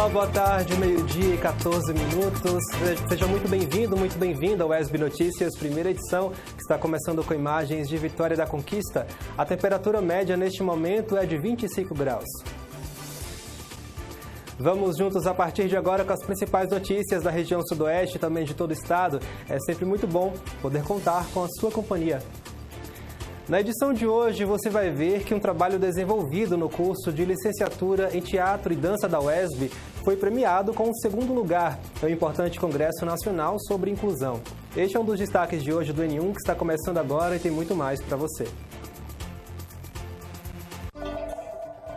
Olá, boa tarde, meio-dia e 14 minutos. Seja muito bem-vindo, muito bem-vinda ao WESB Notícias, primeira edição, que está começando com imagens de Vitória da Conquista. A temperatura média neste momento é de 25 graus. Vamos juntos a partir de agora com as principais notícias da região sudoeste e também de todo o estado. É sempre muito bom poder contar com a sua companhia. Na edição de hoje, você vai ver que um trabalho desenvolvido no curso de licenciatura em Teatro e Dança da WESB foi premiado com o segundo lugar no importante Congresso Nacional sobre Inclusão. Este é um dos destaques de hoje do N1, que está começando agora e tem muito mais para você.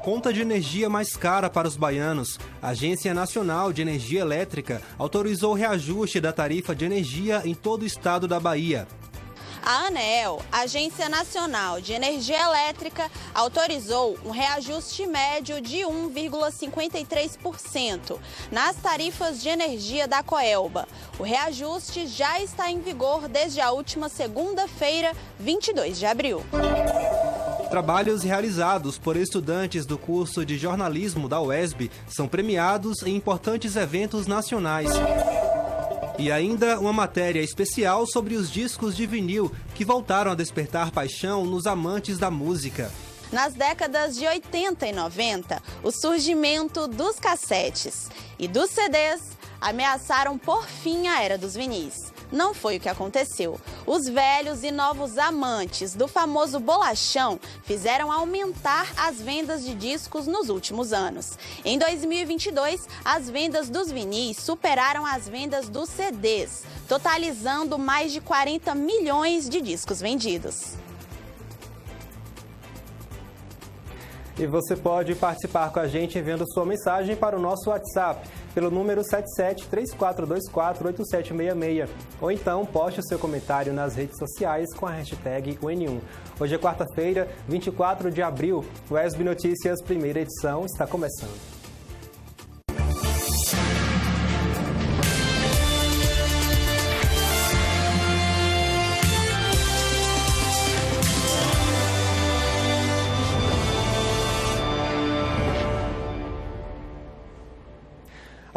Conta de energia mais cara para os baianos. A Agência Nacional de Energia Elétrica autorizou o reajuste da tarifa de energia em todo o estado da Bahia. A ANEEL, Agência Nacional de Energia Elétrica, autorizou um reajuste médio de 1,53% nas tarifas de energia da Coelba. O reajuste já está em vigor desde a última segunda-feira, 22 de abril. Trabalhos realizados por estudantes do curso de jornalismo da WESB são premiados em importantes eventos nacionais. E ainda uma matéria especial sobre os discos de vinil que voltaram a despertar paixão nos amantes da música. Nas décadas de 80 e 90, o surgimento dos cassetes e dos CDs ameaçaram por fim a era dos vinis. Não foi o que aconteceu. Os velhos e novos amantes do famoso bolachão fizeram aumentar as vendas de discos nos últimos anos. Em 2022, as vendas dos vinis superaram as vendas dos CDs, totalizando mais de 40 milhões de discos vendidos. E você pode participar com a gente enviando sua mensagem para o nosso WhatsApp, pelo número 7734248766. Ou então, poste o seu comentário nas redes sociais com a hashtag N1. Hoje é quarta-feira, 24 de abril. O WESB Notícias, primeira edição, está começando.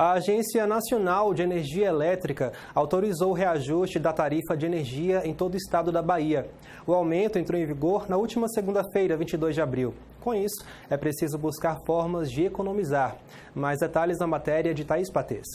A Agência Nacional de Energia Elétrica autorizou o reajuste da tarifa de energia em todo o estado da Bahia. O aumento entrou em vigor na última segunda-feira, 22 de abril. Com isso, é preciso buscar formas de economizar. Mais detalhes na matéria de Thaís Patês.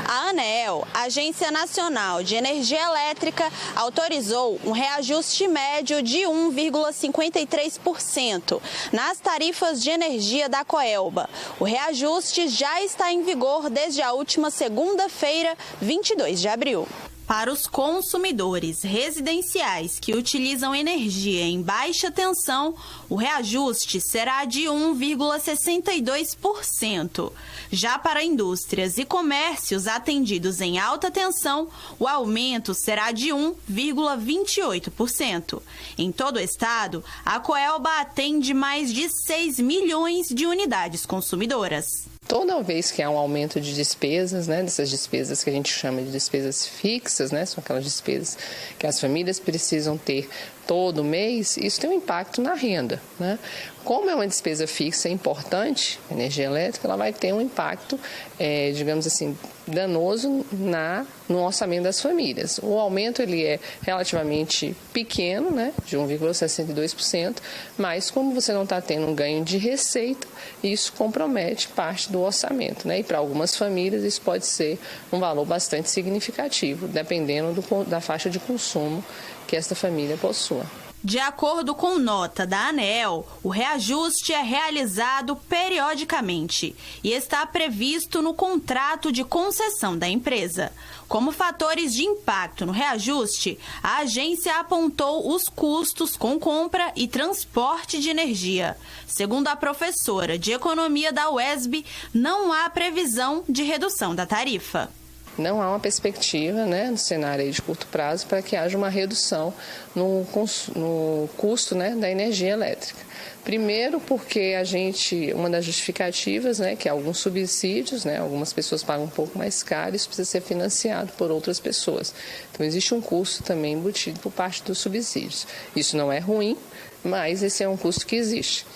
A ANEEL, Agência Nacional de Energia Elétrica, autorizou um reajuste médio de 1,53% nas tarifas de energia da Coelba. O reajuste já está em vigor desde a última segunda-feira, 22 de abril. Para os consumidores residenciais que utilizam energia em baixa tensão, o reajuste será de 1,62%. Já para indústrias e comércios atendidos em alta tensão, o aumento será de 1,28%. Em todo o estado, a Coelba atende mais de 6 milhões de unidades consumidoras. Toda vez que há um aumento de despesas, dessas despesas que a gente chama de despesas fixas, são aquelas despesas que as famílias precisam ter todo mês, isso tem um impacto na renda. Como é uma despesa fixa importante, a energia elétrica, ela vai ter um impacto, digamos assim, danoso no orçamento das famílias. O aumento ele é relativamente pequeno, de 1,62%, mas como você não está tendo um ganho de receita, isso compromete parte do orçamento. E para algumas famílias isso pode ser um valor bastante significativo, dependendo da faixa de consumo que esta família possua. De acordo com nota da ANEEL, o reajuste é realizado periodicamente e está previsto no contrato de concessão da empresa. Como fatores de impacto no reajuste, a agência apontou os custos com compra e transporte de energia. Segundo a professora de Economia da WESB, não há previsão de redução da tarifa. Não há uma perspectiva no cenário de curto prazo para que haja uma redução no custo da energia elétrica. Primeiro porque uma das justificativas, que alguns subsídios, algumas pessoas pagam um pouco mais caro, isso precisa ser financiado por outras pessoas. Então existe um custo também embutido por parte dos subsídios. Isso não é ruim, mas esse é um custo que existe.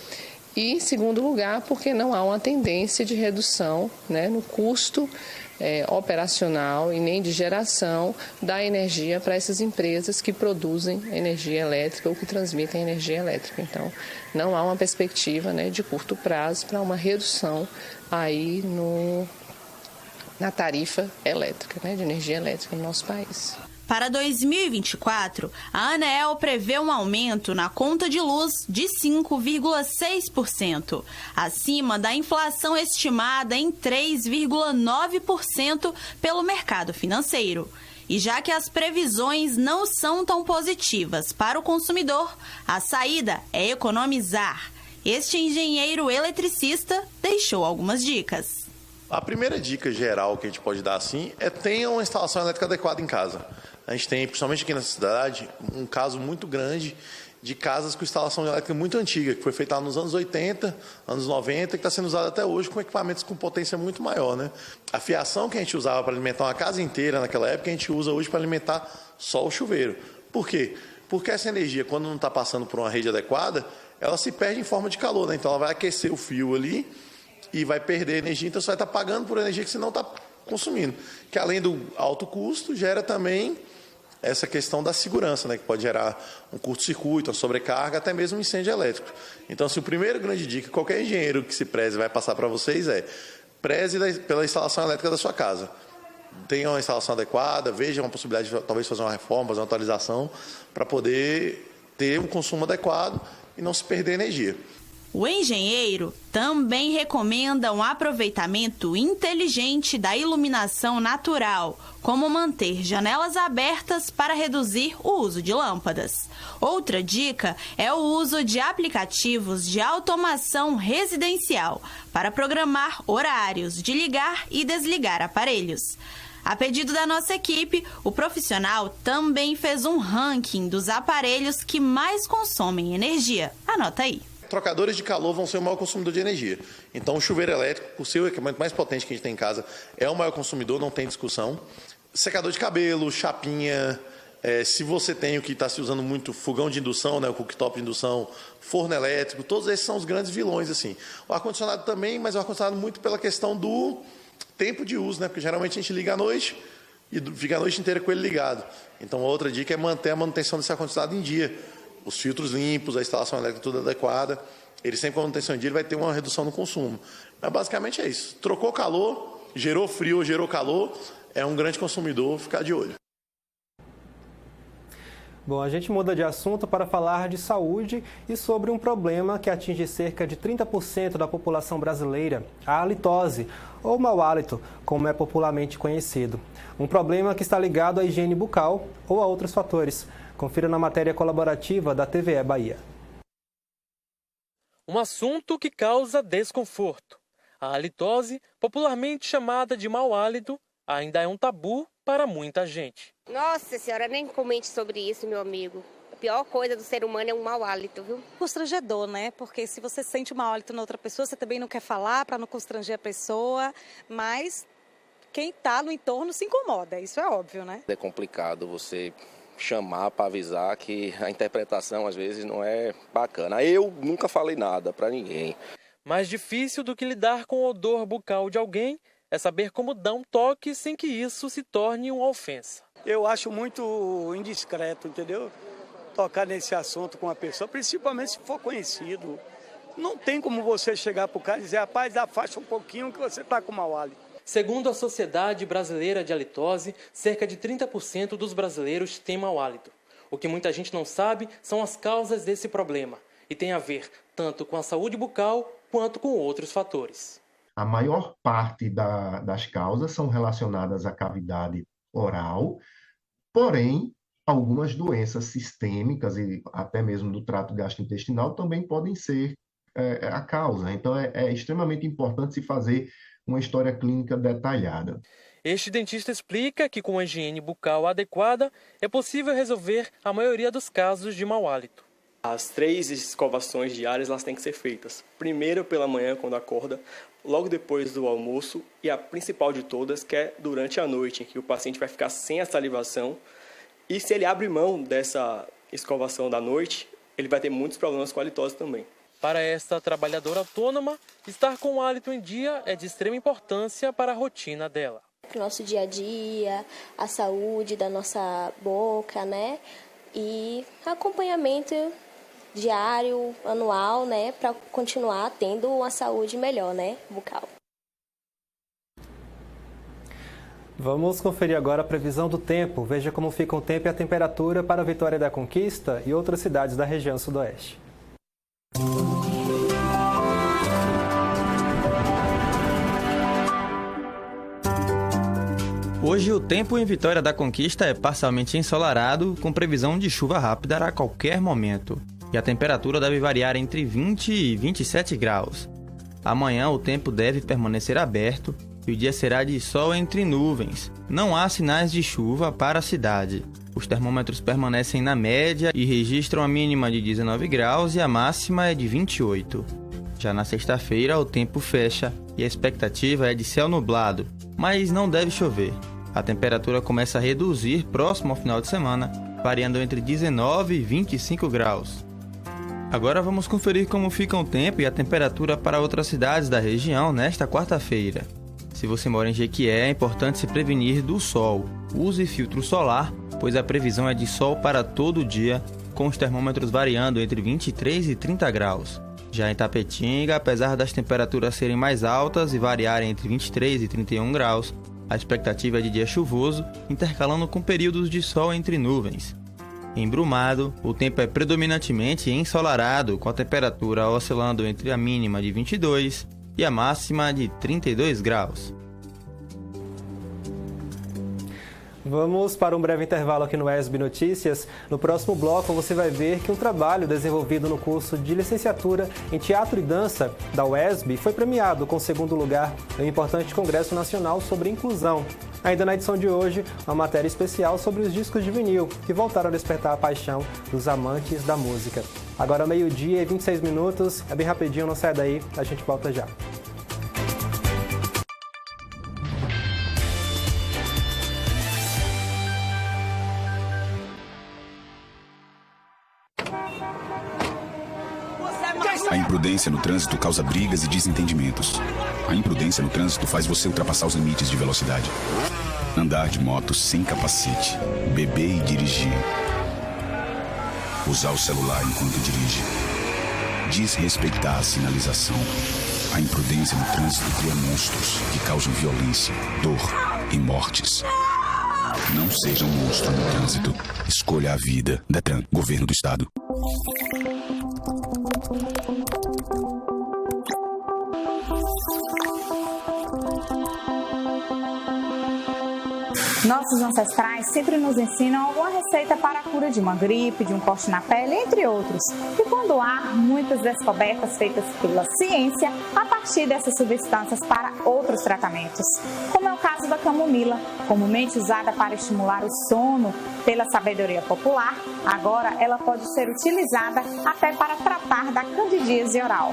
E, em segundo lugar, porque não há uma tendência de redução, né, no custo operacional e nem de geração da energia para essas empresas que produzem energia elétrica ou que transmitem energia elétrica. Então, não há uma perspectiva, né, de curto prazo para uma redução aí na tarifa elétrica, né, de energia elétrica no nosso país. Para 2024, a ANEEL prevê um aumento na conta de luz de 5,6%, acima da inflação estimada em 3,9% pelo mercado financeiro. E já que as previsões não são tão positivas para o consumidor, a saída é economizar. Este engenheiro eletricista deixou algumas dicas. A primeira dica geral que a gente pode dar assim é tenha uma instalação elétrica adequada em casa. A gente tem, principalmente aqui nessa cidade, um caso muito grande de casas com instalação elétrica muito antiga, que foi feita nos anos 80, anos 90, que está sendo usada até hoje com equipamentos com potência muito maior, né? A fiação que a gente usava para alimentar uma casa inteira naquela época, a gente usa hoje para alimentar só o chuveiro. Por quê? Porque essa energia, quando não está passando por uma rede adequada, ela se perde em forma de calor, né? Então ela vai aquecer o fio ali e vai perder energia, então você vai estar pagando por energia que você não está consumindo. Que além do alto custo, gera também essa questão da segurança, né, que pode gerar um curto-circuito, uma sobrecarga, até mesmo um incêndio elétrico. Então, assim, o primeiro grande dica que qualquer engenheiro que se preze vai passar para vocês é preze pela instalação elétrica da sua casa. Tenha uma instalação adequada, veja uma possibilidade de talvez fazer uma reforma, fazer uma atualização, para poder ter um consumo adequado e não se perder energia. O engenheiro também recomenda um aproveitamento inteligente da iluminação natural, como manter janelas abertas para reduzir o uso de lâmpadas. Outra dica é o uso de aplicativos de automação residencial para programar horários de ligar e desligar aparelhos. A pedido da nossa equipe, o profissional também fez um ranking dos aparelhos que mais consomem energia. Anota aí. Trocadores de calor vão ser o maior consumidor de energia. Então, o chuveiro elétrico, por ser o equipamento mais potente que a gente tem em casa, é o maior consumidor, não tem discussão. Secador de cabelo, chapinha, se você tem o que está se usando muito, fogão de indução, né, o cooktop de indução, forno elétrico, todos esses são os grandes vilões, assim. O ar-condicionado também, mas o ar-condicionado muito pela questão do tempo de uso, né, porque geralmente a gente liga à noite e fica a noite inteira com ele ligado. Então, a outra dica é manter a manutenção desse ar-condicionado em dia. Os filtros limpos, a instalação elétrica tudo adequada. Ele sempre, com a manutenção em dia, ele vai ter uma redução no consumo. Mas basicamente é isso. Trocou calor, gerou frio, gerou calor, é um grande consumidor, ficar de olho. Bom, a gente muda de assunto para falar de saúde e sobre um problema que atinge cerca de 30% da população brasileira, a halitose, ou mau hálito, como é popularmente conhecido. Um problema que está ligado à higiene bucal ou a outros fatores. Confira na matéria colaborativa da TVE Bahia. Um assunto que causa desconforto. A halitose, popularmente chamada de mau hálito, ainda é um tabu para muita gente. Nossa senhora, nem comente sobre isso, meu amigo. A pior coisa do ser humano é um mau hálito, viu? Constrangedor, né? Porque se você sente um mau hálito na outra pessoa, você também não quer falar para não constranger a pessoa, mas quem está no entorno se incomoda, isso é óbvio, né? É complicado você chamar para avisar que a interpretação às vezes não é bacana. Eu nunca falei nada para ninguém. Mais difícil do que lidar com o odor bucal de alguém é saber como dar um toque sem que isso se torne uma ofensa. Eu acho muito indiscreto, entendeu? Tocar nesse assunto com a pessoa, principalmente se for conhecido. Não tem como você chegar para o cara e dizer, rapaz, afasta um pouquinho que você está com mau hálito. Segundo a Sociedade Brasileira de Halitose, cerca de 30% dos brasileiros têm mau hálito. O que muita gente não sabe são as causas desse problema e tem a ver tanto com a saúde bucal quanto com outros fatores. A maior parte das causas são relacionadas à cavidade oral, porém, algumas doenças sistêmicas e até mesmo do trato gastrointestinal também podem ser a causa. Então, é extremamente importante se fazer uma história clínica detalhada. Este dentista explica que com a higiene bucal adequada é possível resolver a maioria dos casos de mau hálito. As 3 escovações diárias elas têm que ser feitas. Primeiro pela manhã, quando acorda, logo depois do almoço e a principal de todas, que é durante a noite, em que o paciente vai ficar sem a salivação. E se ele abre mão dessa escovação da noite, ele vai ter muitos problemas com a halitose também. Para esta trabalhadora autônoma, estar com o hálito em dia é de extrema importância para a rotina dela. Para o nosso dia a dia, a saúde da nossa boca, né? E acompanhamento diário, anual, né? Para continuar tendo uma saúde melhor, né? Bucal. Vamos conferir agora a previsão do tempo. Veja como fica o tempo e a temperatura para Vitória da Conquista e outras cidades da região sudoeste. Hoje o tempo em Vitória da Conquista é parcialmente ensolarado, com previsão de chuva rápida a qualquer momento. E a temperatura deve variar entre 20 e 27 graus. Amanhã o tempo deve permanecer aberto e o dia será de sol entre nuvens. Não há sinais de chuva para a cidade. Os termômetros permanecem na média e registram a mínima de 19 graus e a máxima é de 28. Já na sexta-feira o tempo fecha e a expectativa é de céu nublado, mas não deve chover. A temperatura começa a reduzir próximo ao final de semana, variando entre 19 e 25 graus. Agora vamos conferir como fica o tempo e a temperatura para outras cidades da região nesta quarta-feira. Se você mora em Jequié, é importante se prevenir do sol. Use filtro solar, pois a previsão é de sol para todo o dia, com os termômetros variando entre 23 e 30 graus. Já em Tapetinga, apesar das temperaturas serem mais altas e variarem entre 23 e 31 graus, a expectativa é de dia chuvoso, intercalando com períodos de sol entre nuvens. Em Brumado, o tempo é predominantemente ensolarado, com a temperatura oscilando entre a mínima de 22 e a máxima de 32 graus. Vamos para um breve intervalo aqui no ESB Notícias. No próximo bloco você vai ver que um trabalho desenvolvido no curso de licenciatura em Teatro e Dança da UESB foi premiado com o 2º lugar em um importante congresso nacional sobre inclusão. Ainda na edição de hoje, uma matéria especial sobre os discos de vinil, que voltaram a despertar a paixão dos amantes da música. Agora 12h e 26 minutos, é bem rapidinho, não sai daí, a gente volta já. A imprudência no trânsito causa brigas e desentendimentos. A imprudência no trânsito faz você ultrapassar os limites de velocidade. Andar de moto sem capacete. Beber e dirigir. Usar o celular enquanto dirige. Desrespeitar a sinalização. A imprudência no trânsito cria monstros que causam violência, dor e mortes. Não seja um monstro no trânsito. Escolha a vida. Detran, Governo do Estado. Nossos ancestrais sempre nos ensinam alguma receita para a cura de uma gripe, de um corte na pele, entre outros. E quando há muitas descobertas feitas pela ciência a partir dessas substâncias para outros tratamentos, como é o caso da camomila, comumente usada para estimular o sono pela sabedoria popular, agora ela pode ser utilizada até para tratar da candidíase oral.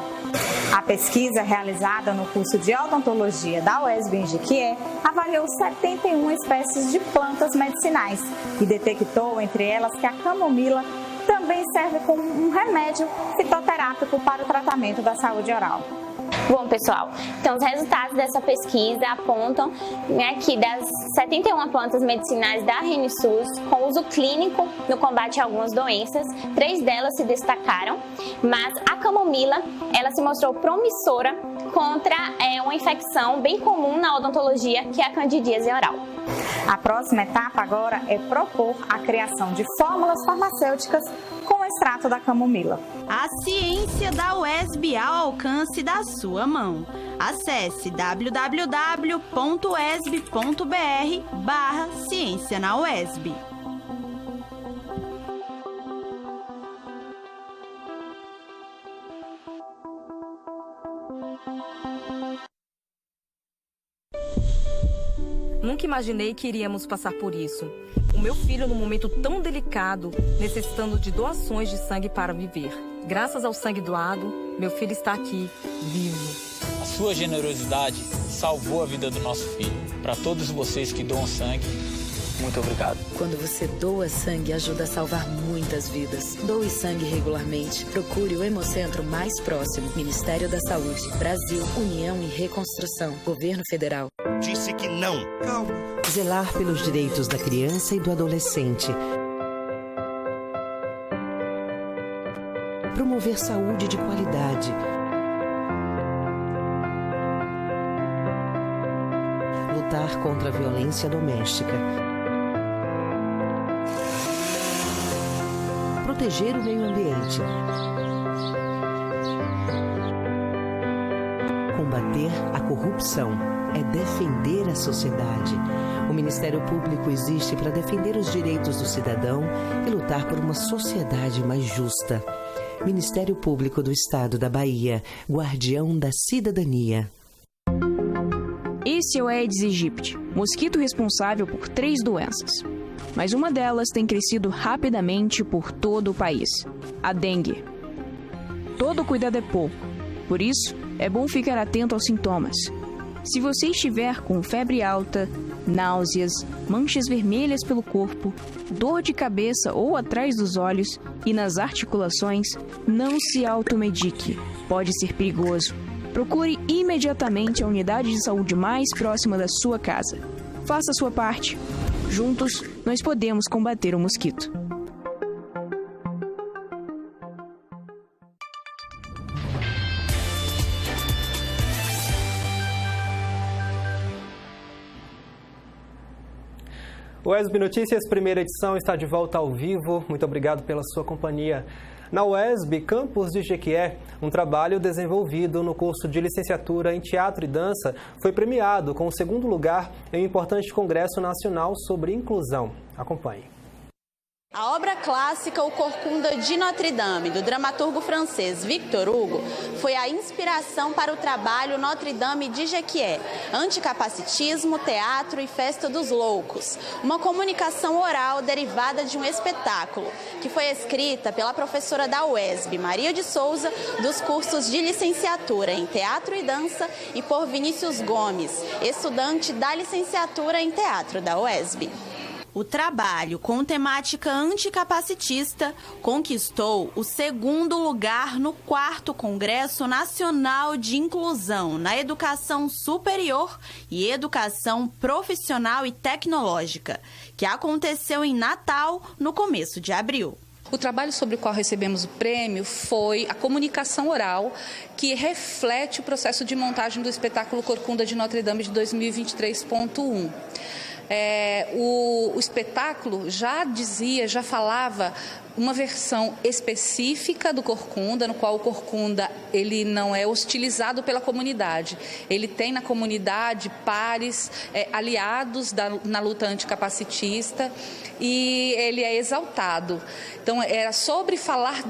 A pesquisa realizada no curso de odontologia da UESB em Jequié avaliou 71 espécies de plantas medicinais e detectou entre elas que a camomila também serve como um remédio fitoterápico para o tratamento da saúde oral. Bom, pessoal, então os resultados dessa pesquisa apontam que das 71 plantas medicinais da RNSUS com uso clínico no combate a algumas doenças, 3 delas se destacaram, mas a camomila ela se mostrou promissora contra uma infecção bem comum na odontologia, que é a candidíase oral. A próxima etapa agora é propor a criação de fórmulas farmacêuticas com o extrato da camomila. A ciência da UESB ao alcance da sua mão. Acesse www.uesb.br/ciência na UESB. Nunca imaginei que iríamos passar por isso. O meu filho num momento tão delicado, necessitando de doações de sangue para viver. Graças ao sangue doado, meu filho está aqui, vivo. A sua generosidade salvou a vida do nosso filho. Para todos vocês que doam sangue, Muito obrigado. Quando você doa sangue, ajuda a salvar muitas vidas. Doe sangue regularmente. Procure o Hemocentro mais próximo. Ministério da Saúde. Brasil, União e Reconstrução. Governo Federal. Disse que não. Calma. Zelar pelos direitos da criança e do adolescente. Promover saúde de qualidade. Lutar contra a violência doméstica. Proteger o meio ambiente. Combater a corrupção é defender a sociedade. O Ministério Público existe para defender os direitos do cidadão e lutar por uma sociedade mais justa. Ministério Público do Estado da Bahia, guardião da cidadania. Esse é o Aedes aegypti, mosquito responsável por 3 doenças. Mas uma delas tem crescido rapidamente por todo o país: a dengue. Todo cuidado é pouco, por isso é bom ficar atento aos sintomas. Se você estiver com febre alta, náuseas, manchas vermelhas pelo corpo, dor de cabeça ou atrás dos olhos e nas articulações, não se automedique. Pode ser perigoso. Procure imediatamente a unidade de saúde mais próxima da sua casa. Faça a sua parte. Juntos, nós podemos combater o mosquito. O UESB Notícias, primeira edição, está de volta ao vivo. Muito obrigado pela sua companhia. Na UESB, campus de Jequié, um trabalho desenvolvido no curso de licenciatura em Teatro e Dança foi premiado com o 2º lugar em um importante congresso nacional sobre inclusão. Acompanhe. A obra clássica O Corcunda de Notre Dame, do dramaturgo francês Victor Hugo, foi a inspiração para o trabalho Notre Dame de Jequié, Anticapacitismo, Teatro e Festa dos Loucos, uma comunicação oral derivada de um espetáculo, que foi escrita pela professora da UESB, Maria de Souza, dos cursos de licenciatura em Teatro e Dança, e por Vinícius Gomes, estudante da licenciatura em Teatro da UESB. O trabalho, com temática anticapacitista, conquistou o 2º lugar no 4º Congresso Nacional de Inclusão na Educação Superior e Educação Profissional e Tecnológica, que aconteceu em Natal, no começo de abril. O trabalho sobre o qual recebemos o prêmio foi a comunicação oral, que reflete o processo de montagem do espetáculo Corcunda de Notre Dame de 2023.1. O espetáculo já falava uma versão específica do Corcunda, no qual o Corcunda ele não é hostilizado pela comunidade. Ele tem na comunidade pares, aliados na luta anticapacitista, e ele é exaltado. Então, era sobre falar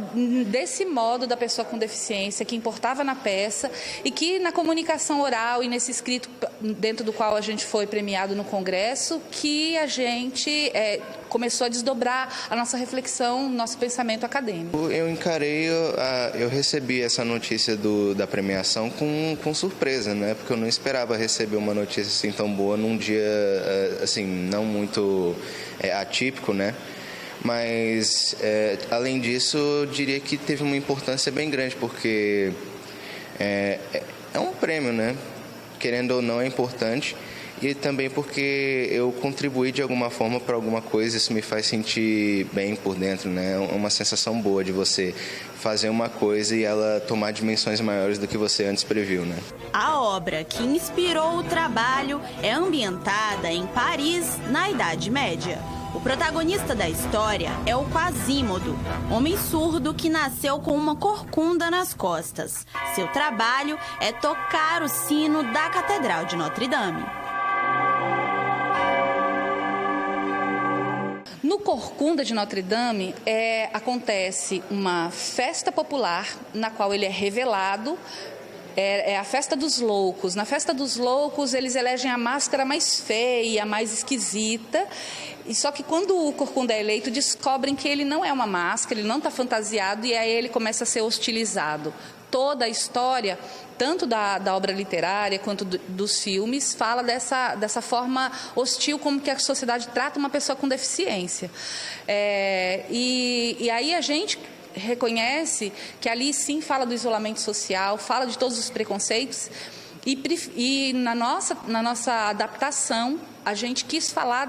desse modo da pessoa com deficiência, que importava na peça, e que na comunicação oral e nesse escrito dentro do qual a gente foi premiado no Congresso, que a gente começou a desdobrar a nossa reflexão, nosso pensamento acadêmico. Eu recebi essa notícia da premiação com surpresa, né? Porque eu não esperava receber uma notícia assim tão boa num dia assim não muito atípico, né? Mas além disso, eu diria que teve uma importância bem grande, porque é um prêmio, né? Querendo ou não, é importante. E também porque eu contribuí de alguma forma para alguma coisa, isso me faz sentir bem por dentro, né? É uma sensação boa de você fazer uma coisa e ela tomar dimensões maiores do que você antes previu, né? A obra que inspirou o trabalho é ambientada em Paris, na Idade Média. O protagonista da história é o Quasímodo, homem surdo que nasceu com uma corcunda nas costas. Seu trabalho é tocar o sino da Catedral de Notre Dame. No Corcunda de Notre Dame acontece uma festa popular na qual ele é revelado. É a Festa dos Loucos. Na Festa dos Loucos, eles elegem a máscara mais feia, mais esquisita. E só que quando o Corcunda é eleito, descobrem que ele não é uma máscara, ele não está fantasiado, e aí ele começa a ser hostilizado. toda a história, tanto da obra literária quanto dos filmes, fala dessa forma hostil como que a sociedade trata uma pessoa com deficiência. E aí a gente reconhece que ali sim fala do isolamento social, fala de todos os preconceitos, e na nossa adaptação a gente quis falar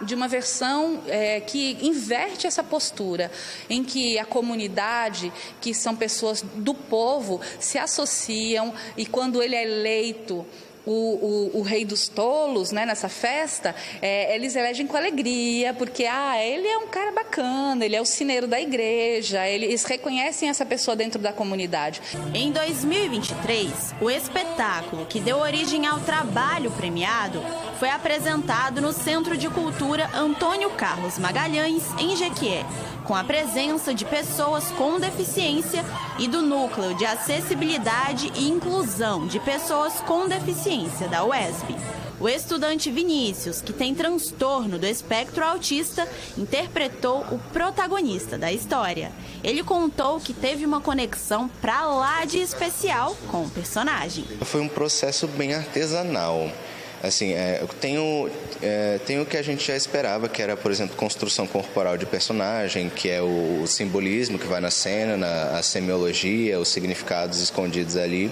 de uma versão que inverte essa postura, em que a comunidade, que são pessoas do povo, se associam, e quando ele é eleito o rei dos tolos, né, nessa festa, eles elegem com alegria, porque ele é um cara bacana, ele é o sineiro da igreja, eles reconhecem essa pessoa dentro da comunidade. Em 2023, o espetáculo que deu origem ao trabalho premiado foi apresentado no Centro de Cultura Antônio Carlos Magalhães, em Jequié, com a presença de pessoas com deficiência e do Núcleo de Acessibilidade e Inclusão de Pessoas com Deficiência da UESB. O estudante Vinícius, que tem transtorno do espectro autista, interpretou o protagonista da história. Ele contou que teve uma conexão pra lá de especial com o personagem. Foi um processo bem artesanal. Assim, tem o que a gente já esperava, que era, por exemplo, construção corporal de personagem, que é o simbolismo que vai na cena, a semiologia, os significados escondidos ali.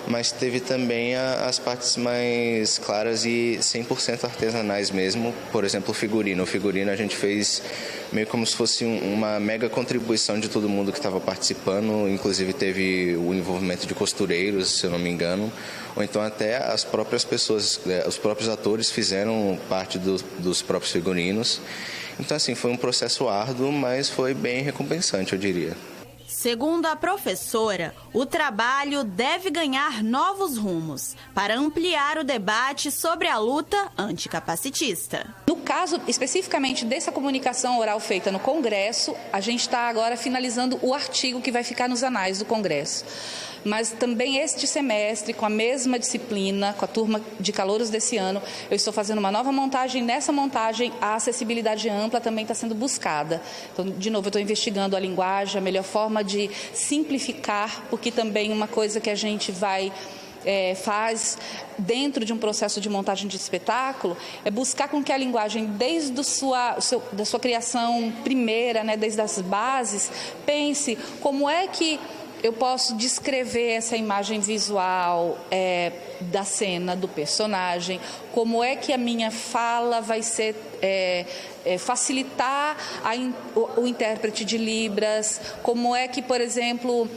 Mas teve também as partes mais claras e 100% artesanais mesmo. Por exemplo, o figurino. O figurino a gente fez meio como se fosse uma mega contribuição de todo mundo que estava participando. Inclusive teve o envolvimento de costureiros, se eu não me engano. Ou então até as próprias pessoas, os próprios atores fizeram parte dos próprios figurinos. Então, assim, foi um processo árduo, mas foi bem recompensante, eu diria. Segundo a professora, o trabalho deve ganhar novos rumos para ampliar o debate sobre a luta anticapacitista. No caso, especificamente dessa comunicação oral feita no Congresso, a gente está agora finalizando o artigo que vai ficar nos anais do Congresso. Mas também este semestre, com a mesma disciplina, com a turma de calouros desse ano, eu estou fazendo uma nova montagem. Nessa montagem, a acessibilidade ampla também está sendo buscada. Então, de novo, eu estou investigando a linguagem, a melhor forma de simplificar, porque também uma coisa que a gente faz dentro de um processo de montagem de espetáculo é buscar com que a linguagem, desde da sua criação primeira, né, desde as bases, pense como é que eu posso descrever essa imagem visual da cena, do personagem, como é que a minha fala vai ser facilitar o intérprete de Libras, como é que, por exemplo,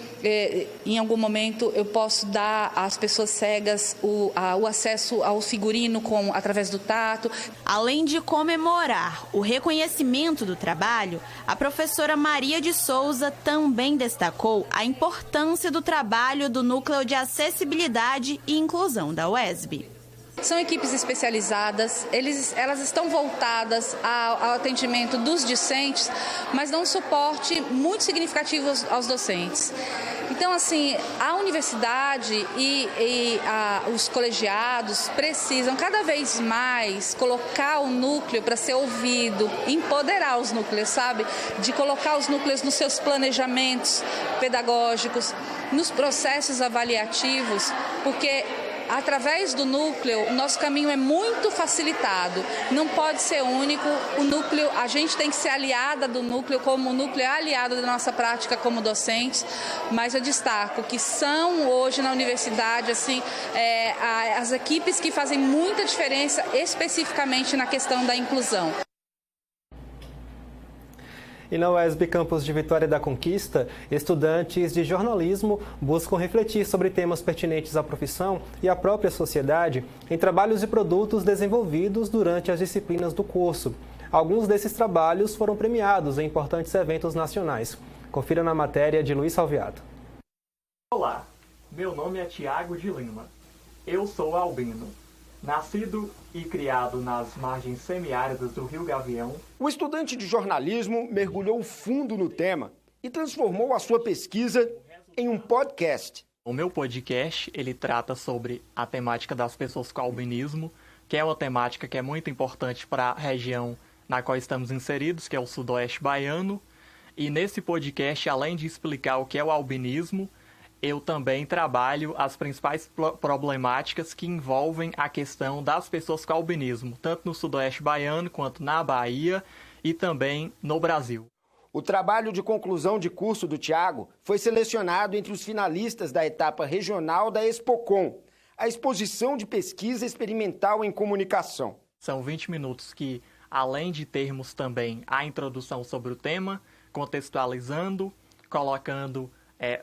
em algum momento eu posso dar às pessoas cegas o acesso ao figurino através do tato. Além de comemorar o reconhecimento do trabalho, a professora Maria de Souza também destacou a importância do trabalho do Núcleo de Acessibilidade e Inclusão da UESB. São equipes especializadas, elas estão voltadas ao atendimento dos discentes, mas dão um suporte muito significativo aos docentes. Então, assim, a universidade e os colegiados precisam cada vez mais colocar o núcleo para ser ouvido, empoderar os núcleos, sabe? De colocar os núcleos nos seus planejamentos pedagógicos, nos processos avaliativos, porque através do núcleo, o nosso caminho é muito facilitado. Não pode ser único. O núcleo, a gente tem que ser aliada do núcleo, como o núcleo é aliado da nossa prática como docentes. Mas eu destaco que são hoje na universidade assim, as equipes que fazem muita diferença especificamente na questão da inclusão. E na UESB Campus de Vitória da Conquista, estudantes de jornalismo buscam refletir sobre temas pertinentes à profissão e à própria sociedade em trabalhos e produtos desenvolvidos durante as disciplinas do curso. Alguns desses trabalhos foram premiados em importantes eventos nacionais. Confira na matéria de Luiz Salviato. Olá, meu nome é Tiago de Lima. Eu sou albino. Nascido e criado nas margens semiáridas do Rio Gavião, o estudante de jornalismo mergulhou fundo no tema e transformou a sua pesquisa em um podcast. O meu podcast, ele trata sobre a temática das pessoas com albinismo, que é uma temática que é muito importante para a região na qual estamos inseridos, que é o Sudoeste Baiano. E nesse podcast, além de explicar o que é o albinismo, eu também trabalho as principais problemáticas que envolvem a questão das pessoas com albinismo, tanto no Sudoeste baiano quanto na Bahia e também no Brasil. O trabalho de conclusão de curso do Tiago foi selecionado entre os finalistas da etapa regional da Expocom, a exposição de pesquisa experimental em comunicação. São 20 minutos que, além de termos também a introdução sobre o tema, contextualizando, colocando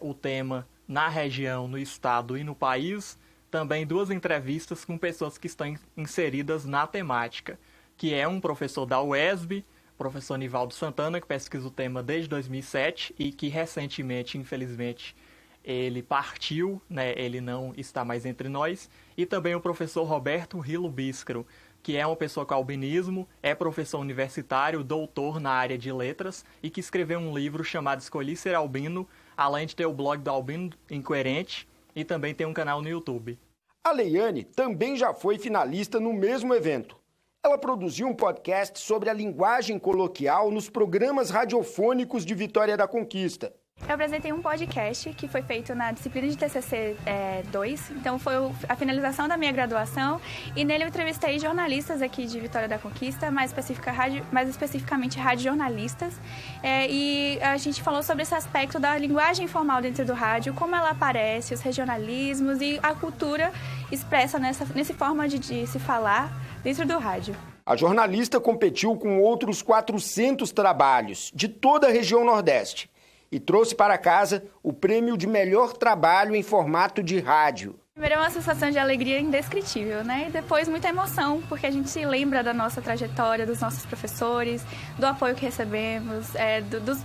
o tema na região, no estado e no país, também 2 entrevistas com pessoas que estão inseridas na temática, que é um professor da UESB, professor Nivaldo Santana, que pesquisa o tema desde 2007 e que recentemente, infelizmente, ele partiu, né? Ele não está mais entre nós, e também o professor Roberto Rilo Bíscaro, que é uma pessoa com albinismo, é professor universitário, doutor na área de letras e que escreveu um livro chamado Escolhi Ser Albino, além de ter o blog do Albino Incoerente e também tem um canal no YouTube. A Leiane também já foi finalista no mesmo evento. Ela produziu um podcast sobre a linguagem coloquial nos programas radiofônicos de Vitória da Conquista. Eu apresentei um podcast que foi feito na disciplina de TCC 2, então foi a finalização da minha graduação, e nele eu entrevistei jornalistas aqui de Vitória da Conquista, mais especificamente radiojornalistas, e a gente falou sobre esse aspecto da linguagem informal dentro do rádio, como ela aparece, os regionalismos e a cultura expressa nessa forma de se falar dentro do rádio. A jornalista competiu com outros 400 trabalhos de toda a região Nordeste e trouxe para casa o prêmio de melhor trabalho em formato de rádio. Primeiro é uma sensação de alegria indescritível, né? E depois muita emoção, porque a gente se lembra da nossa trajetória, dos nossos professores, do apoio que recebemos,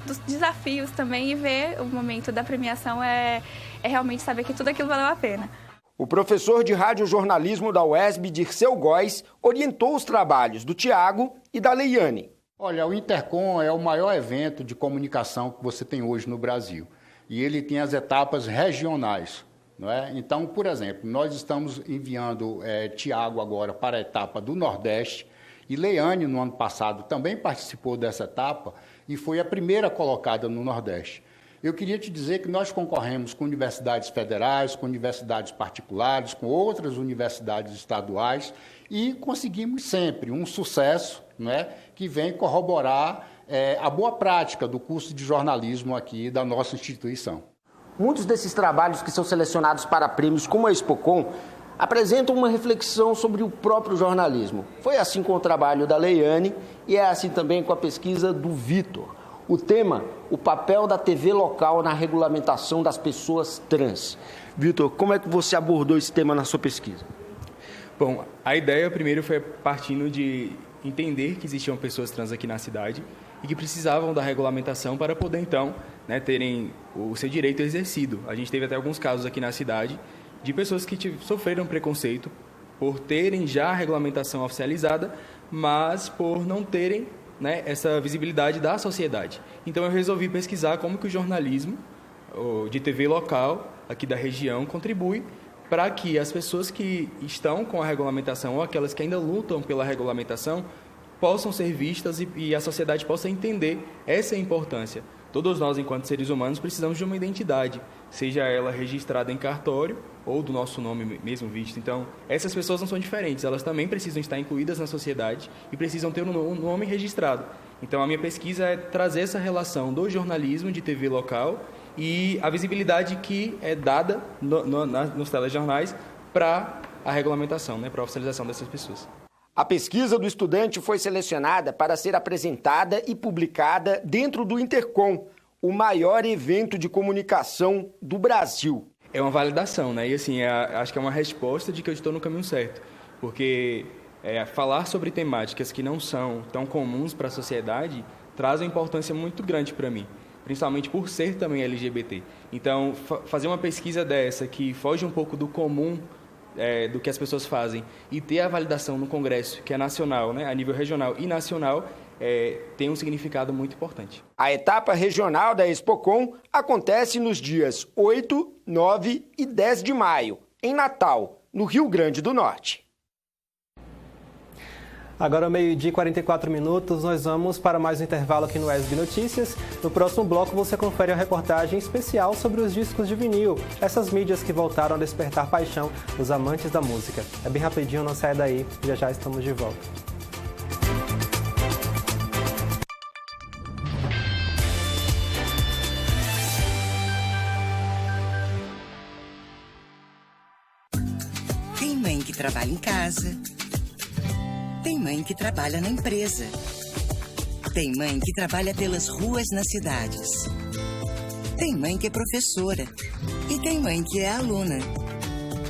dos desafios também, e ver o momento da premiação é realmente saber que tudo aquilo valeu a pena. O professor de radiojornalismo da UESB, Dirceu Góes, orientou os trabalhos do Tiago e da Leiane. Olha, o Intercom é o maior evento de comunicação que você tem hoje no Brasil. E ele tem as etapas regionais, não é? Então, por exemplo, nós estamos enviando Tiago agora para a etapa do Nordeste, e Leiane, no ano passado, também participou dessa etapa e foi a primeira colocada no Nordeste. Eu queria te dizer que nós concorremos com universidades federais, com universidades particulares, com outras universidades estaduais, e conseguimos sempre um sucesso, né, que vem corroborar a boa prática do curso de jornalismo aqui da nossa instituição. Muitos desses trabalhos que são selecionados para prêmios como a Expocom apresentam uma reflexão sobre o próprio jornalismo. Foi assim com o trabalho da Leiane e é assim também com a pesquisa do Vitor. O tema, o papel da TV local na regulamentação das pessoas trans. Vitor, como é que você abordou esse tema na sua pesquisa? Bom, a ideia primeiro foi partindo de entender que existiam pessoas trans aqui na cidade e que precisavam da regulamentação para poder, então, né, terem o seu direito exercido. A gente teve até alguns casos aqui na cidade de pessoas que sofreram preconceito por terem já a regulamentação oficializada, mas por não terem, né, essa visibilidade da sociedade. Então eu resolvi pesquisar como que o jornalismo de TV local aqui da região contribui para que as pessoas que estão com a regulamentação ou aquelas que ainda lutam pela regulamentação possam ser vistas e a sociedade possa entender essa importância. Todos nós, enquanto seres humanos, precisamos de uma identidade, seja ela registrada em cartório ou do nosso nome mesmo visto. Então, essas pessoas não são diferentes, elas também precisam estar incluídas na sociedade e precisam ter um nome registrado. Então, a minha pesquisa é trazer essa relação do jornalismo de TV local e a visibilidade que é dada nos telejornais para a regulamentação, né, para a oficialização dessas pessoas. A pesquisa do estudante foi selecionada para ser apresentada e publicada dentro do Intercom, o maior evento de comunicação do Brasil. É uma validação, né? E assim, acho que é uma resposta de que eu estou no caminho certo, porque falar sobre temáticas que não são tão comuns para a sociedade traz uma importância muito grande para mim, principalmente por ser também LGBT. Então, fazer uma pesquisa dessa que foge um pouco do comum do que as pessoas fazem e ter a validação no Congresso, que é nacional, né, a nível regional e nacional, tem um significado muito importante. A etapa regional da Expocom acontece nos dias 8, 9 e 10 de maio, em Natal, no Rio Grande do Norte. Agora, 12h e 44 minutos, nós vamos para mais um intervalo aqui no ESB Notícias. No próximo bloco, você confere a reportagem especial sobre os discos de vinil, essas mídias que voltaram a despertar paixão nos amantes da música. É bem rapidinho, não sai daí, já já estamos de volta. Tem mãe que trabalha em casa. Tem mãe que trabalha na empresa. Tem mãe que trabalha pelas ruas nas cidades. Tem mãe que é professora. E tem mãe que é aluna.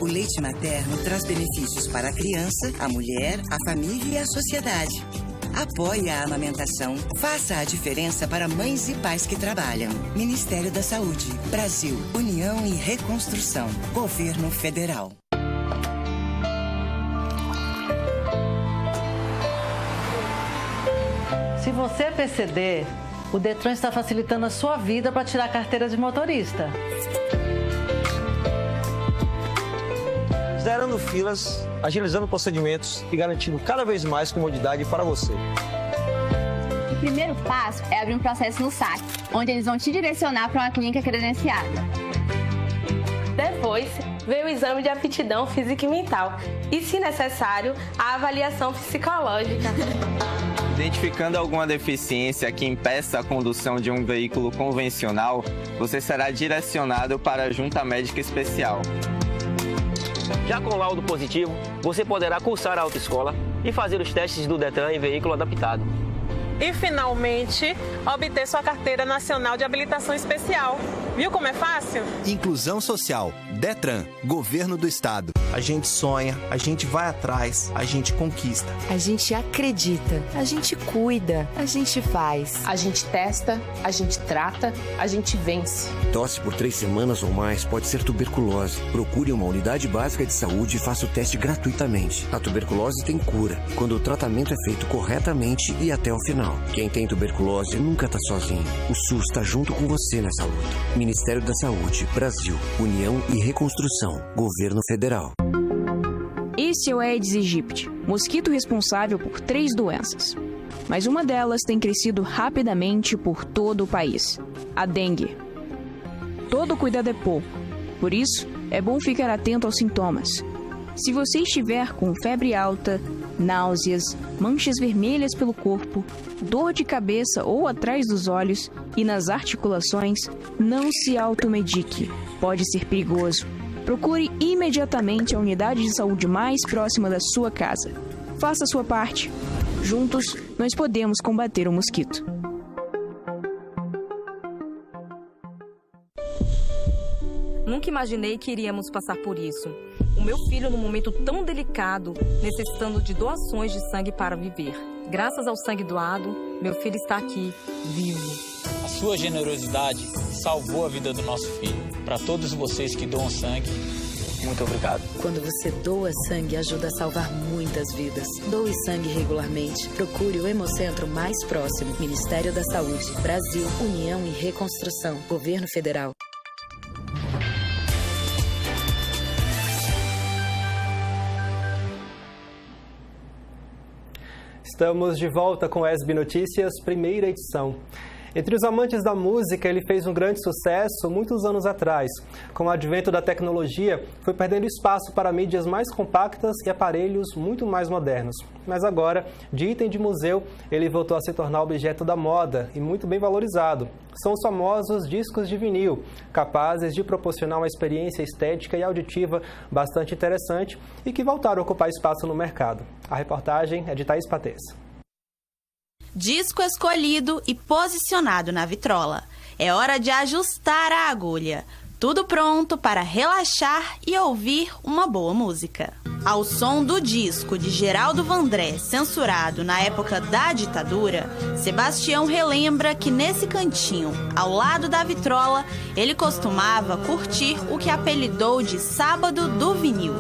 O leite materno traz benefícios para a criança, a mulher, a família e a sociedade. Apoie a amamentação. Faça a diferença para mães e pais que trabalham. Ministério da Saúde. Brasil. União e Reconstrução. Governo Federal. Se você é PCD, o Detran está facilitando a sua vida para tirar a carteira de motorista. Zerando filas, agilizando procedimentos e garantindo cada vez mais comodidade para você. O primeiro passo é abrir um processo no SAC, onde eles vão te direcionar para uma clínica credenciada. Depois, vem o exame de aptidão física e mental e, se necessário, a avaliação psicológica. Identificando alguma deficiência que impeça a condução de um veículo convencional, você será direcionado para a junta médica especial. Já com laudo positivo, você poderá cursar a autoescola e fazer os testes do Detran em veículo adaptado. E, finalmente, obter sua carteira nacional de habilitação especial. Viu como é fácil? Inclusão social. Detran, Governo do Estado. A gente sonha, a gente vai atrás, a gente conquista. A gente acredita, a gente cuida, a gente faz. A gente testa, a gente trata, a gente vence. Tosse por 3 semanas ou mais pode ser tuberculose. Procure uma unidade básica de saúde e faça o teste gratuitamente. A tuberculose tem cura, quando o tratamento é feito corretamente e até o final. Quem tem tuberculose nunca está sozinho. O SUS está junto com você nessa luta. Ministério da Saúde, Brasil, União e Reconstrução, Governo Federal. Esse é o Aedes aegypti, mosquito responsável por 3 doenças. Mas uma delas tem crescido rapidamente por todo o país: a dengue. Todo cuidado é pouco, por isso é bom ficar atento aos sintomas. Se você estiver com febre alta, náuseas, manchas vermelhas pelo corpo, dor de cabeça ou atrás dos olhos e nas articulações, não se automedique. Pode ser perigoso. Procure imediatamente a unidade de saúde mais próxima da sua casa. Faça a sua parte. Juntos, nós podemos combater o mosquito. Nunca imaginei que iríamos passar por isso. O meu filho, num momento tão delicado, necessitando de doações de sangue para viver. Graças ao sangue doado, meu filho está aqui, vivo. A sua generosidade salvou a vida do nosso filho. Para todos vocês que doam sangue, muito obrigado. Quando você doa sangue, ajuda a salvar muitas vidas. Doe sangue regularmente. Procure o Hemocentro mais próximo. Ministério da Saúde. Brasil, União e Reconstrução. Governo Federal. Estamos de volta com o ESB Notícias, primeira edição. Entre os amantes da música, ele fez um grande sucesso muitos anos atrás. Com o advento da tecnologia, foi perdendo espaço para mídias mais compactas e aparelhos muito mais modernos. Mas agora, de item de museu, ele voltou a se tornar objeto da moda e muito bem valorizado. São os famosos discos de vinil, capazes de proporcionar uma experiência estética e auditiva bastante interessante e que voltaram a ocupar espaço no mercado. A reportagem é de Thaís Patês. Disco escolhido e posicionado na vitrola. É hora de ajustar a agulha. Tudo pronto para relaxar e ouvir uma boa música. Ao som do disco de Geraldo Vandré, censurado na época da ditadura, Sebastião relembra que nesse cantinho, ao lado da vitrola, ele costumava curtir o que apelidou de Sábado do Vinil.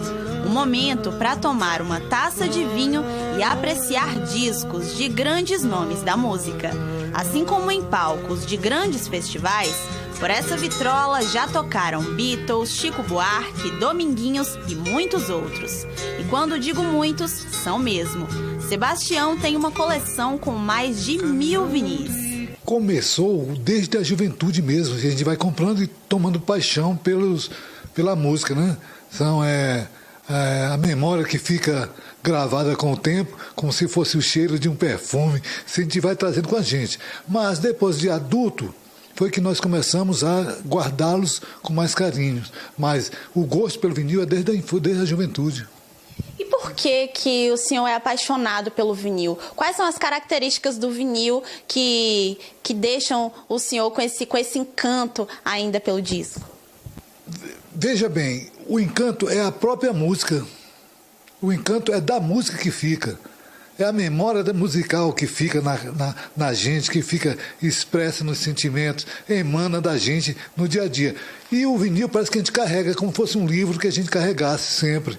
Um momento para tomar uma taça de vinho e apreciar discos de grandes nomes da música. Assim como em palcos de grandes festivais, por essa vitrola já tocaram Beatles, Chico Buarque, Dominguinhos e muitos outros. E quando digo muitos, são mesmo. Sebastião tem uma coleção com mais de 1000 vinis. Começou desde a juventude mesmo. A gente vai comprando e tomando paixão pela música, né? São a memória que fica gravada com o tempo, como se fosse o cheiro de um perfume, que a gente vai trazendo com a gente. Mas depois de adulto, foi que nós começamos a guardá-los com mais carinho. Mas o gosto pelo vinil é desde a juventude. E por que o senhor é apaixonado pelo vinil? Quais são as características do vinil que deixam o senhor com esse encanto ainda pelo disco? Veja bem, o encanto é a própria música. O encanto é da música que fica. É a memória musical que fica na gente, que fica expressa nos sentimentos, emana da gente no dia a dia. E o vinil parece que a gente carrega como se fosse um livro que a gente carregasse sempre.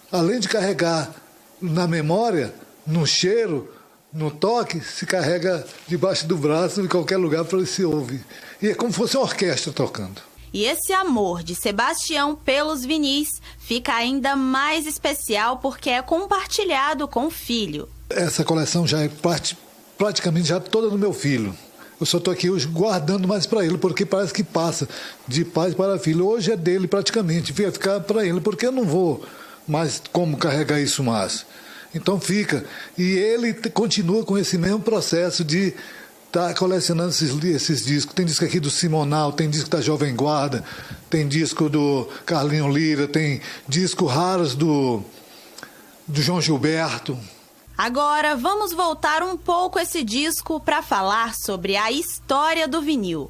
Além de carregar na memória, no cheiro, no toque, se carrega debaixo do braço, em qualquer lugar para se ouvir. E é como se fosse uma orquestra tocando. E esse amor de Sebastião pelos vinis fica ainda mais especial porque é compartilhado com o filho. Essa coleção já é praticamente já toda do meu filho. Eu só estou aqui hoje guardando mais para ele, porque parece que passa de pai para filho. Hoje é dele praticamente, vai ficar para ele, porque eu não vou mais como carregar isso mais. Então fica. E ele continua com esse mesmo processo de estar colecionando esses discos. Tem disco aqui do Simonal, tem disco da Jovem Guarda, tem disco do Carlinho Lira, tem disco raros do João Gilberto. Agora vamos voltar um pouco esse disco para falar sobre a história do vinil.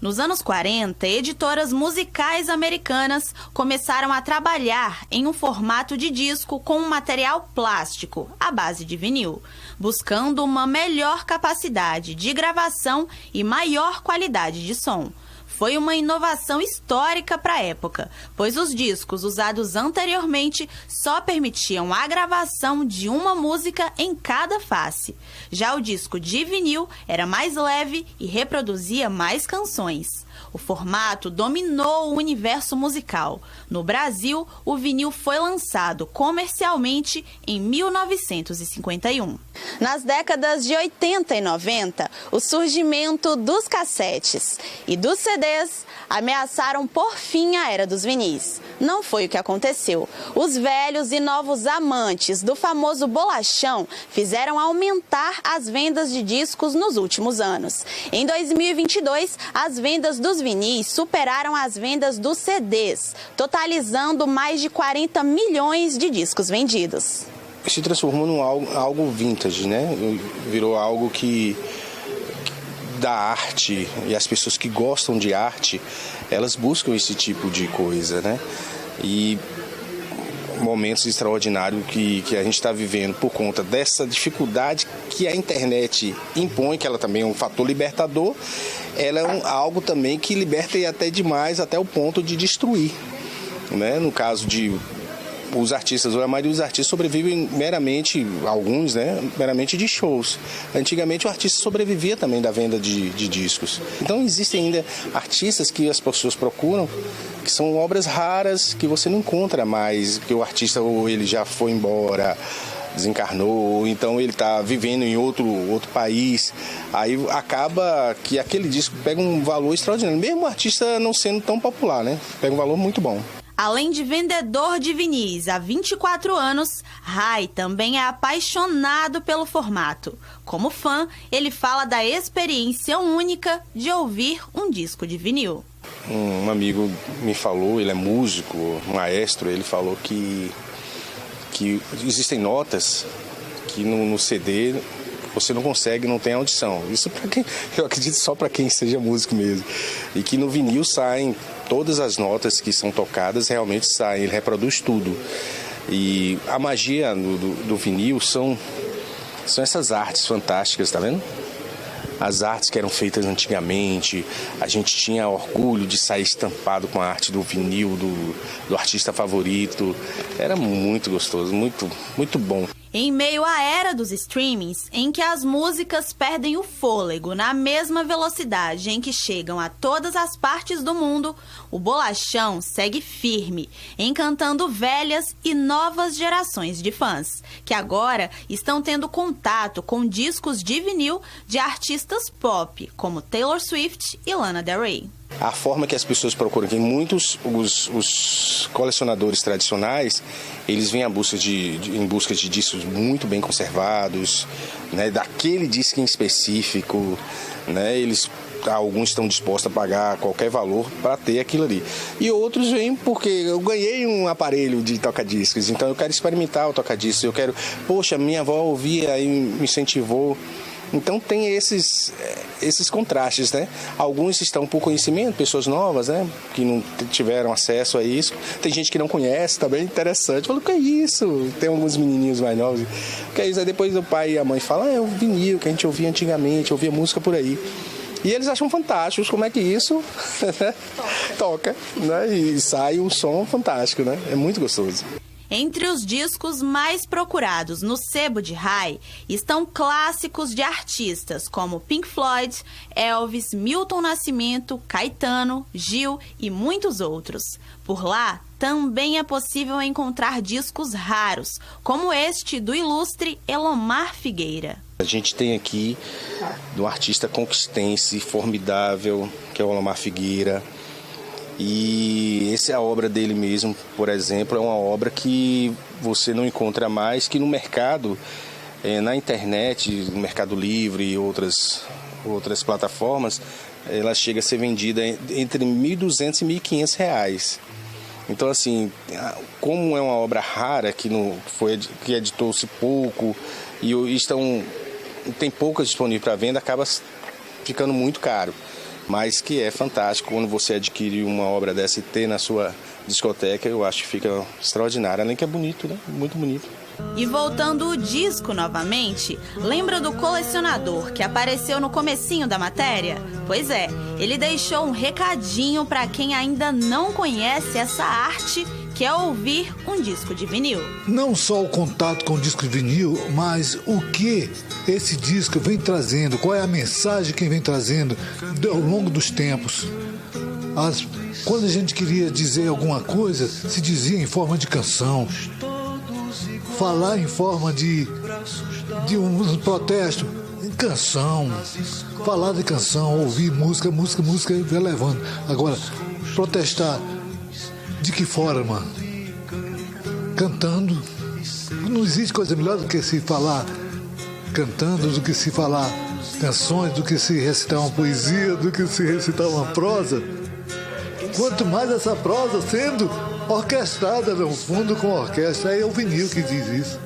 Nos anos 40, editoras musicais americanas começaram a trabalhar em um formato de disco com um material plástico, à base de vinil, buscando uma melhor capacidade de gravação e maior qualidade de som. Foi uma inovação histórica para a época, pois os discos usados anteriormente só permitiam a gravação de uma música em cada face. Já o disco de vinil era mais leve e reproduzia mais canções. O formato dominou o universo musical. No Brasil, o vinil foi lançado comercialmente em 1951. Nas décadas de 80 e 90, o surgimento dos cassetes e dos CDs ameaçaram por fim a era dos vinis. Não foi o que aconteceu. Os velhos e novos amantes do famoso bolachão fizeram aumentar as vendas de discos nos últimos anos. Em 2022, as vendas dos vinis superaram as vendas dos CDs, totalizando mais de 40 milhões de discos vendidos. Se transformou num algo vintage, né? Virou algo que da arte, e as pessoas que gostam de arte, elas buscam esse tipo de coisa, né? E momentos extraordinários que a gente está vivendo por conta dessa dificuldade que a internet impõe, que ela também é um fator libertador, ela é algo também que liberta e até demais, até o ponto de destruir, né? No caso de os artistas, ou a maioria dos artistas sobrevivem meramente, alguns, né, meramente de shows. Antigamente o artista sobrevivia também da venda de discos. Então existem ainda artistas que as pessoas procuram, que são obras raras, que você não encontra mais, que o artista ou ele já foi embora, desencarnou, ou então ele está vivendo em outro país. Aí acaba que aquele disco pega um valor extraordinário, mesmo o artista não sendo tão popular, né? Pega um valor muito bom. Além de vendedor de vinis há 24 anos, Rai também é apaixonado pelo formato. Como fã, ele fala da experiência única de ouvir um disco de vinil. Um amigo me falou, ele é músico, maestro, ele falou que existem notas que no CD você não consegue, não tem audição. Isso para quem, eu acredito, só para quem seja músico mesmo. E que no vinil saem todas as notas que são tocadas, realmente saem, ele reproduz tudo. E a magia do vinil são essas artes fantásticas, tá vendo? As artes que eram feitas antigamente, a gente tinha orgulho de sair estampado com a arte do vinil, do artista favorito. Era muito gostoso, muito, muito bom. Em meio à era dos streamings, em que as músicas perdem o fôlego na mesma velocidade em que chegam a todas as partes do mundo, o Bolachão segue firme, encantando velhas e novas gerações de fãs, que agora estão tendo contato com discos de vinil de artistas pop, como Taylor Swift e Lana Del Rey. A forma que as pessoas procuram, que muitos os colecionadores tradicionais, eles vêm em busca de discos muito bem conservados, né, daquele disco em específico, né, alguns estão dispostos a pagar qualquer valor para ter aquilo ali. E outros vêm porque eu ganhei um aparelho de toca-discos, então eu quero experimentar o toca-discos, poxa, minha avó ouvia e me incentivou. Então tem esses contrastes, né? Alguns estão por conhecimento, pessoas novas, né? Que não tiveram acesso a isso. Tem gente que não conhece, também interessante. Fala, o que é isso? Tem alguns menininhos mais novos. O que é isso? Aí depois o pai e a mãe falam, é o vinil que a gente ouvia antigamente, ouvia música por aí. E eles acham fantásticos como é que isso toca, né? E sai um som fantástico, né? É muito gostoso. Entre os discos mais procurados no sebo de Rai estão clássicos de artistas como Pink Floyd, Elvis, Milton Nascimento, Caetano, Gil e muitos outros. Por lá, também é possível encontrar discos raros, como este do ilustre Elomar Figueira. A gente tem aqui um artista conquistense formidável, que é o Elomar Figueira. E essa é a obra dele mesmo, por exemplo, é uma obra que você não encontra mais, que no mercado, na internet, no Mercado Livre e outras plataformas, ela chega a ser vendida entre R$1.200 e R$1.500. Então, assim, como é uma obra rara, que editou-se pouco e tem poucas disponíveis para venda, acaba ficando muito caro. Mas que é fantástico quando você adquire uma obra dessa e ter na sua discoteca, eu acho que fica extraordinário, além que é bonito, né? Muito bonito. E voltando o disco novamente, lembra do colecionador que apareceu no comecinho da matéria? Pois é, ele deixou um recadinho para quem ainda não conhece essa arte, que é ouvir um disco de vinil. Não só o contato com o disco de vinil, mas o que esse disco vem trazendo, qual é a mensagem que vem trazendo ao longo dos tempos. Quando a gente queria dizer alguma coisa, se dizia em forma de canção. Falar em forma de um protesto, em canção. Falar de canção, ouvir música vai levando. Agora, protestar de que forma? Cantando. Não existe coisa melhor do que se falar cantando, do que se falar canções, do que se recitar uma poesia, do que se recitar uma prosa. Quanto mais essa prosa sendo orquestrada no fundo com a orquestra, é o vinil que diz isso.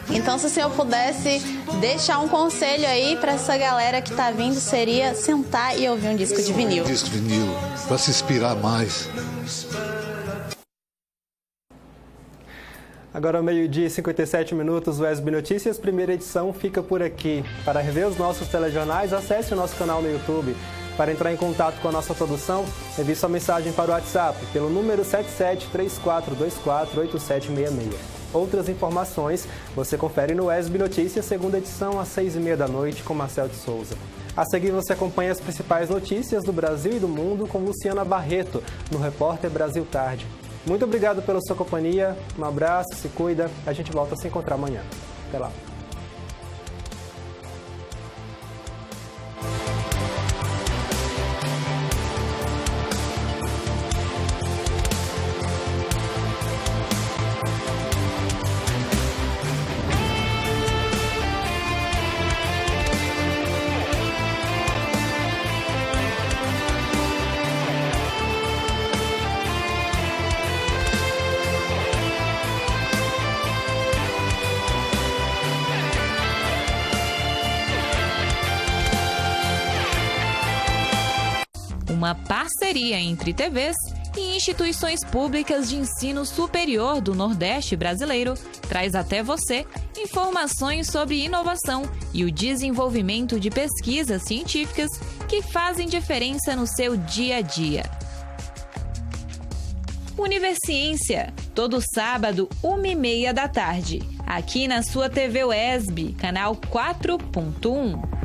Então, se o senhor pudesse deixar um conselho aí para essa galera que tá vindo, seria sentar e ouvir um disco de vinil. Um disco de vinil, para se inspirar mais. Agora, meio-dia e 57 minutos, o SB Notícias, primeira edição, fica por aqui. Para rever os nossos telejornais, acesse o nosso canal no YouTube. Para entrar em contato com a nossa produção, envie sua mensagem para o WhatsApp, pelo número 7734248766. Outras informações você confere no SB Notícias, segunda edição, às 6h30 com Marcelo de Souza. A seguir, você acompanha as principais notícias do Brasil e do mundo com Luciana Barreto, no Repórter Brasil Tarde. Muito obrigado pela sua companhia, um abraço, se cuida, a gente volta a se encontrar amanhã. Até lá. Uma parceria entre TVs e instituições públicas de ensino superior do Nordeste brasileiro traz até você informações sobre inovação e o desenvolvimento de pesquisas científicas que fazem diferença no seu dia a dia. Universiência, todo sábado, 1h30 da tarde, aqui na sua TV UESB, canal 4.1.